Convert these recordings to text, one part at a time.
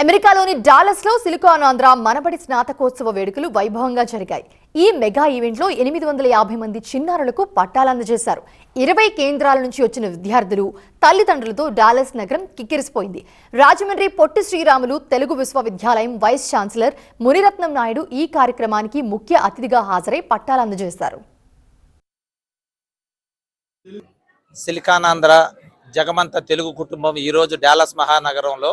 అమెరికాలోని డాలస్ లో సిలికాన్ ఆంధ్ర మనబడి స్నాతకోత్సవ వేడుకలు వైభవంగా జరిగాయి. ఈ మెగా ఈవెంట్ లో 850 మంది చిన్నారులకు పట్టాలు అందజేశారు. 20 కేంద్రాల నుంచి వచ్చిన విద్యార్థులు, తల్లిదండ్రులతో డాలస్ నగరం కిక్కిరిసిపోయింది. రాజమండ్రి పొట్టి శ్రీరాములు తెలుగు విశ్వవిద్యాలయం వైస్ ఛాన్సలర్ మునిరత్నం నాయుడు ఈ కార్యక్రమానికి ముఖ్య అతిథిగా హాజరై పట్టాలు అందజేశారు. సిలికాన్ ఆంధ్ర జగమంత తెలుగు కుటుంబం ఈ రోజు డాలస్ మహానగరంలో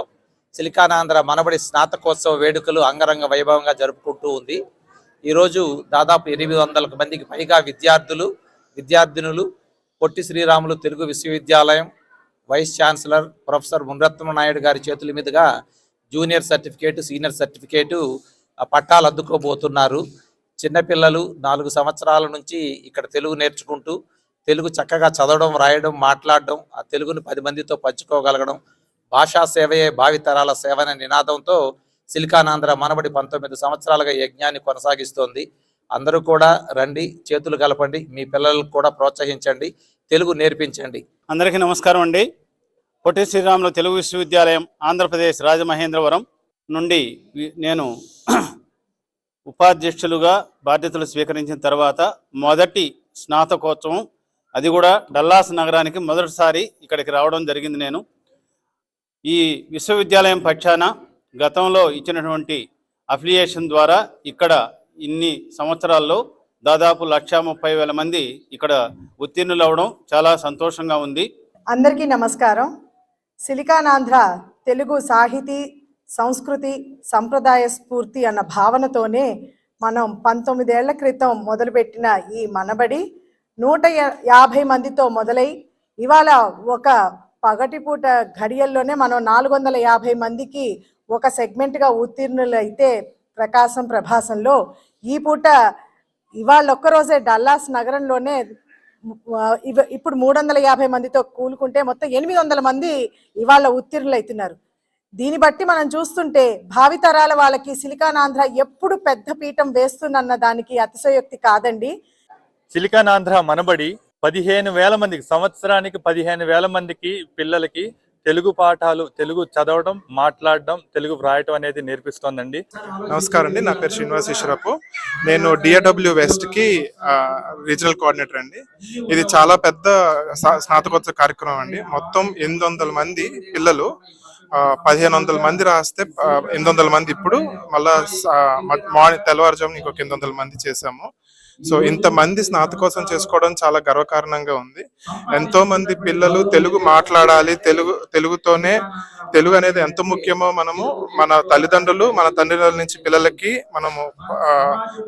సిలికాన్ ఆంధ్ర మనబడి స్నాతకోత్సవ వేడుకలు అంగరంగ వైభవంగా జరుపుకుంటూ ఉంది. ఈరోజు దాదాపు 800 మందికి పైగా విద్యార్థినులు పొట్టి శ్రీరాములు తెలుగు విశ్వవిద్యాలయం vice chancellor professor Muniratnam Naidu గారి చేతుల మీదుగా జూనియర్ సర్టిఫికేటు, సీనియర్ సర్టిఫికేటు పట్టాలు అందుకోబోతున్నారు. చిన్నపిల్లలు 4 సంవత్సరాల నుంచి ఇక్కడ తెలుగు నేర్చుకుంటూ తెలుగు చక్కగా చదవడం, రాయడం, మాట్లాడడం, ఆ తెలుగును 10 మందితో పంచుకోగలగడం, భాషా సేవయే భావితరాల సేవ అనే నినాదంతో సిలికాన్ ఆంధ్ర మనబడి 19 సంవత్సరాలుగా యజ్ఞాన్ని కొనసాగిస్తోంది. అందరూ కూడా రండి, చేతులు కలపండి, మీ పిల్లలకు కూడా ప్రోత్సహించండి, తెలుగు నేర్పించండి. అందరికీ నమస్కారం అండి. పొట్టి శ్రీరాములు తెలుగు విశ్వవిద్యాలయం ఆంధ్రప్రదేశ్ రాజమహేంద్రవరం నుండి నేను ఉపాధ్యక్షులుగా బాధ్యతలు స్వీకరించిన తర్వాత మొదటి స్నాతకోత్సవం, అది కూడా డల్లాస్ నగరానికి మొదటిసారి ఇక్కడికి రావడం జరిగింది. నేను ఈ విశ్వవిద్యాలయం పక్షాన గతంలో ఇచ్చినటువంటి అఫిలియేషన్ ద్వారా ఇక్కడ ఇన్ని సంవత్సరాల్లో దాదాపు 1,30,000 మంది ఇక్కడ ఉత్తీర్ణులు అవ్వడం చాలా సంతోషంగా ఉంది. అందరికీ నమస్కారం. సిలికాన్ ఆంధ్ర తెలుగు సాహితీ, సంస్కృతి, సంప్రదాయ స్ఫూర్తి అన్న భావనతోనే మనం 19 ఏళ్ల క్రితం మొదలుపెట్టిన ఈ మనబడి 150 మందితో మొదలై ఇవాళ ఒక పగటిపూట ఘడియల్లోనే మనం 450 మందికి ఒక సెగ్మెంట్గా ఉత్తీర్ణులు అయితే ప్రకాశం ప్రభాసంలో ఈ పూట ఇవాళ ఒక్కరోజే డల్లాస్ నగరంలోనే ఇప్పుడు 350 మందితో కూలుకుంటే మొత్తం 800 మంది ఇవాళ ఉత్తీర్ణులు అవుతున్నారు. దీన్ని బట్టి మనం చూస్తుంటే భావితరాల వాళ్ళకి సిలికాన్ ఆంధ్ర ఎప్పుడు పెద్ద పీఠం వేస్తుందన్న దానికి అతిశయోక్తి కాదండి. సిలికాన్ ఆంధ్ర మనబడి 15,000 మందికి, సంవత్సరానికి 15,000 మందికి పిల్లలకి తెలుగు పాఠాలు, తెలుగు చదవడం, మాట్లాడడం, తెలుగు వ్రాయటం అనేది నేర్పిస్తోందండి. నమస్కారం అండి, నా పేరు శ్రీనివాస్ ఈశ్వరపు. నేను DAW వెస్ట్కి రీజనల్ కోఆర్డినేటర్ అండి. ఇది చాలా పెద్ద స్నాతకోత్సవ కార్యక్రమం అండి. మొత్తం 800 మంది పిల్లలు, 1,500 మంది రాస్తే 800 మంది ఇప్పుడు మళ్ళా తెల్లవారుజామున ఇంకొక 800 మంది చేశాము. సో ఇంతమంది స్నాతకోత్సవం చేసుకోవడం చాలా గర్వకారణంగా ఉంది. ఎంతో మంది పిల్లలు తెలుగు మాట్లాడాలి, తెలుగుతోనే తెలుగు అనేది ఎంత ముఖ్యమో మనము మన తండ్రుల నుంచి పిల్లలకి మనము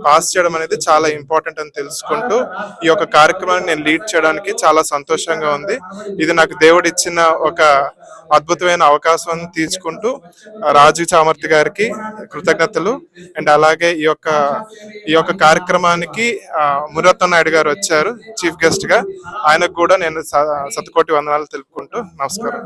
పాస్ చేయడం అనేది చాలా ఇంపార్టెంట్ అని తెలుసుకుంటూ ఈ యొక్క కార్యక్రమాన్ని నేను లీడ్ చేయడానికి చాలా సంతోషంగా ఉంది. ఇది నాకు దేవుడు ఇచ్చిన ఒక అద్భుతమైన అవకాశం తీసుకుంటూ రాజు చామర్తి గారికి కృతజ్ఞతలు. అండ్ అలాగే ఈ యొక్క కార్యక్రమానికి మునిరత్నం నాయుడు గారు వచ్చారు చీఫ్ గెస్ట్ గా. ఆయనకు కూడా నేను శతకోటి వందనాలు తెలుపుకుంటూ నమస్కారం.